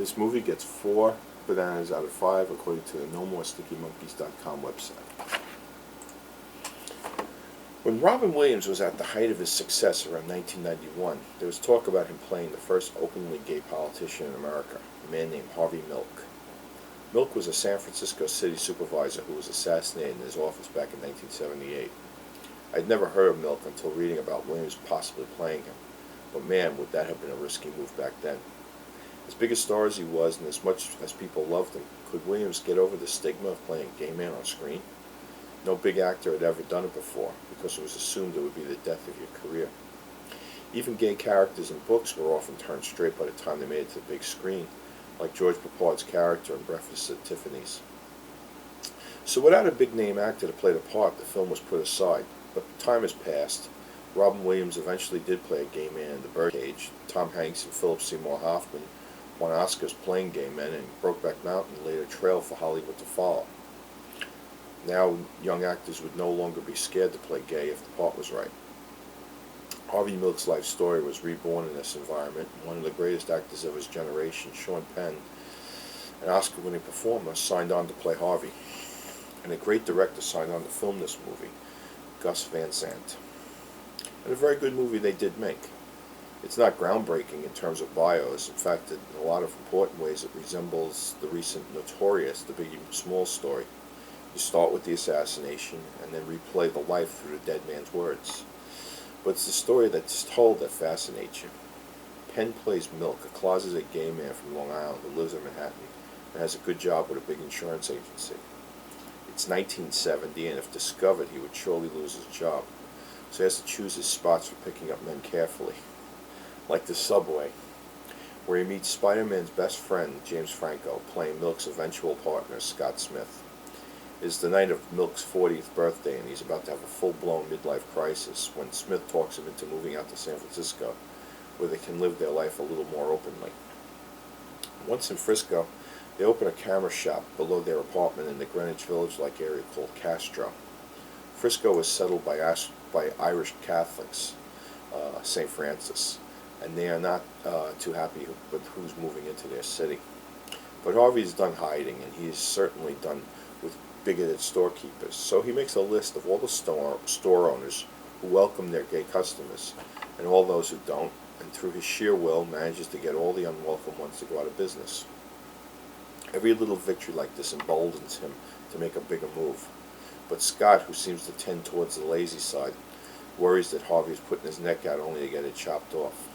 This movie gets 4 bananas out of 5 according to the NoMoreStickyMonkeys.com website. When Robin Williams was at the height of his success around 1991, there was talk about him playing the first openly gay politician in America, a man named Harvey Milk. Milk was a San Francisco city supervisor who was assassinated in his office back in 1978. I'd never heard of Milk until reading about Williams possibly playing him, but man, would that have been a risky move back then. As big a star as he was, and as much as people loved him, could Williams get over the stigma of playing a gay man on screen? No big actor had ever done it before, because it was assumed it would be the death of your career. Even gay characters in books were often turned straight by the time they made it to the big screen, like George Peppard's character in Breakfast at Tiffany's. So without a big-name actor to play the part, the film was put aside. But time has passed. Robin Williams eventually did play a gay man in The Birdcage. Tom Hanks and Philip Seymour Hoffman won Oscars playing gay men, and Brokeback Mountain laid a trail for Hollywood to follow. Now, young actors would no longer be scared to play gay if the part was right. Harvey Milk's life story was reborn in this environment, and one of the greatest actors of his generation, Sean Penn, an Oscar-winning performer, signed on to play Harvey. And a great director signed on to film this movie, Gus Van Sant. And a very good movie they did make. It's not groundbreaking in terms of bios. In fact, in a lot of important ways it resembles the recent Notorious, The Biggie Smalls story. You start with the assassination and then replay the life through the dead man's words. But it's the story that's told that fascinates you. Penn plays Milk, a closeted gay man from Long Island who lives in Manhattan and has a good job with a big insurance agency. It's 1970, and if discovered, he would surely lose his job. So he has to choose his spots for picking up men carefully. Like the subway, where he meets Spider-Man's best friend, James Franco, playing Milk's eventual partner, Scott Smith. It is the night of Milk's 40th birthday, and he's about to have a full-blown midlife crisis when Smith talks him into moving out to San Francisco, where they can live their life a little more openly. Once in Frisco, they open a camera shop below their apartment in the Greenwich Village-like area called Castro. Frisco was settled by Irish Catholics, St. Francis, and they are not too happy with who's moving into their city. But Harvey's done hiding, and he is certainly done with bigoted storekeepers. So he makes a list of all the store owners who welcome their gay customers, and all those who don't, and through his sheer will manages to get all the unwelcome ones to go out of business. Every little victory like this emboldens him to make a bigger move. But Scott, who seems to tend towards the lazy side, worries that Harvey is putting his neck out only to get it chopped off.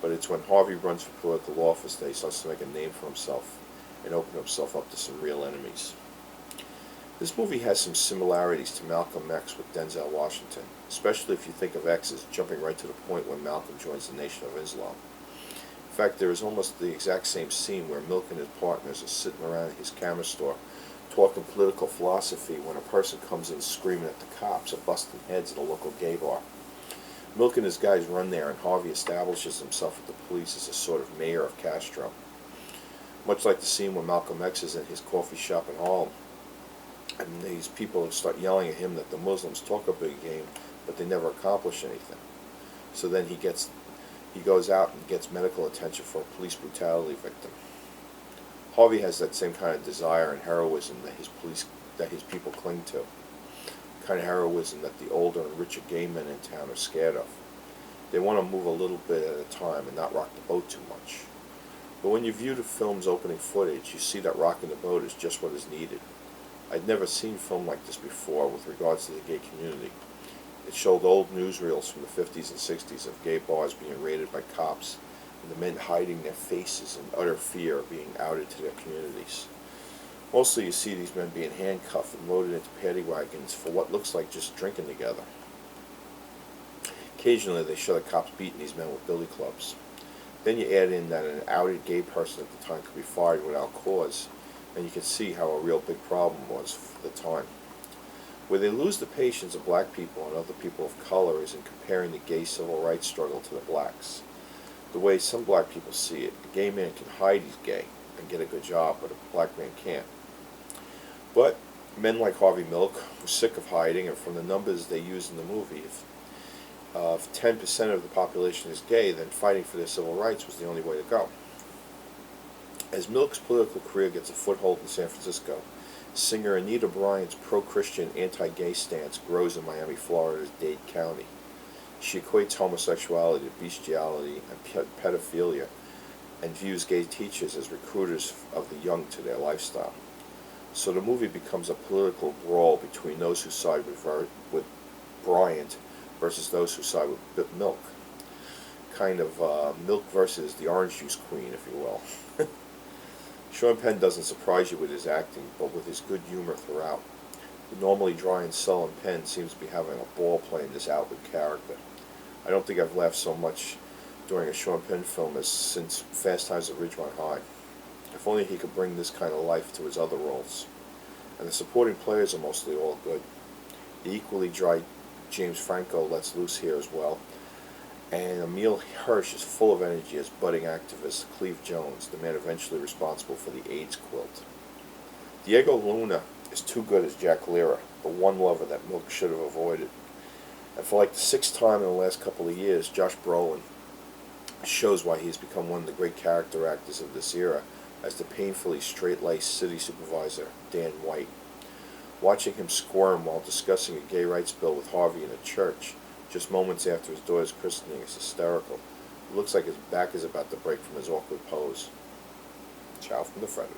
But it's when Harvey runs for political office that he starts to make a name for himself and open himself up to some real enemies. This movie has some similarities to Malcolm X with Denzel Washington, especially if you think of X as jumping right to the point when Malcolm joins the Nation of Islam. In fact, there is almost the exact same scene where Milk and his partners are sitting around his camera store talking political philosophy when a person comes in screaming at the cops or busting heads at a local gay bar. Milk and his guys run there, and Harvey establishes himself with the police as a sort of mayor of Castro. Much like the scene when Malcolm X is in his coffee shop in Harlem, and these people start yelling at him that the Muslims talk a big game, but they never accomplish anything. So then he goes out and gets medical attention for a police brutality victim. Harvey has that same kind of desire and heroism that his people cling to. The kind of heroism that the older and richer gay men in town are scared of. They want to move a little bit at a time and not rock the boat too much. But when you view the film's opening footage, you see that rocking the boat is just what is needed. I'd never seen film like this before with regards to the gay community. It showed old newsreels from the 50s and 60s of gay bars being raided by cops, and the men hiding their faces in utter fear of being outed to their communities. Mostly you see these men being handcuffed and loaded into paddy wagons for what looks like just drinking together. Occasionally they show the cops beating these men with billy clubs. Then you add in that an outed gay person at the time could be fired without cause, and you can see how a real big problem was for the time. Where they lose the patience of black people and other people of color is in comparing the gay civil rights struggle to the blacks. The way some black people see it, a gay man can hide he's gay and get a good job, but a black man can't. But men like Harvey Milk were sick of hiding, and from the numbers they used in the movie, if 10% of the population is gay, then fighting for their civil rights was the only way to go. As Milk's political career gets a foothold in San Francisco, singer Anita Bryant's pro-Christian, anti-gay stance grows in Miami, Florida's Dade County. She equates homosexuality to bestiality and pedophilia and views gay teachers as recruiters of the young to their lifestyle. So the movie becomes a political brawl between those who side with Bryant versus those who side with Milk. Kind of Milk versus the orange juice queen, if you will. Sean Penn doesn't surprise you with his acting, but with his good humor throughout. The normally dry and sullen Penn seems to be having a ball playing this outward character. I don't think I've laughed so much during a Sean Penn film as since Fast Times at Ridgemont High. If only he could bring this kind of life to his other roles. And the supporting players are mostly all good. The equally dry James Franco lets loose here as well. And Emile Hirsch is full of energy as budding activist Cleve Jones, the man eventually responsible for the AIDS quilt. Diego Luna is too good as Jack Lira, the one lover that Milk should have avoided. And for like the sixth time in the last couple of years, Josh Brolin shows why he's become one of the great character actors of this era as the painfully straight-laced city supervisor, Dan White. Watching him squirm while discussing a gay rights bill with Harvey in a church just moments after his daughter's christening is hysterical. It looks like his back is about to break from his awkward pose. Ciao from the Predator.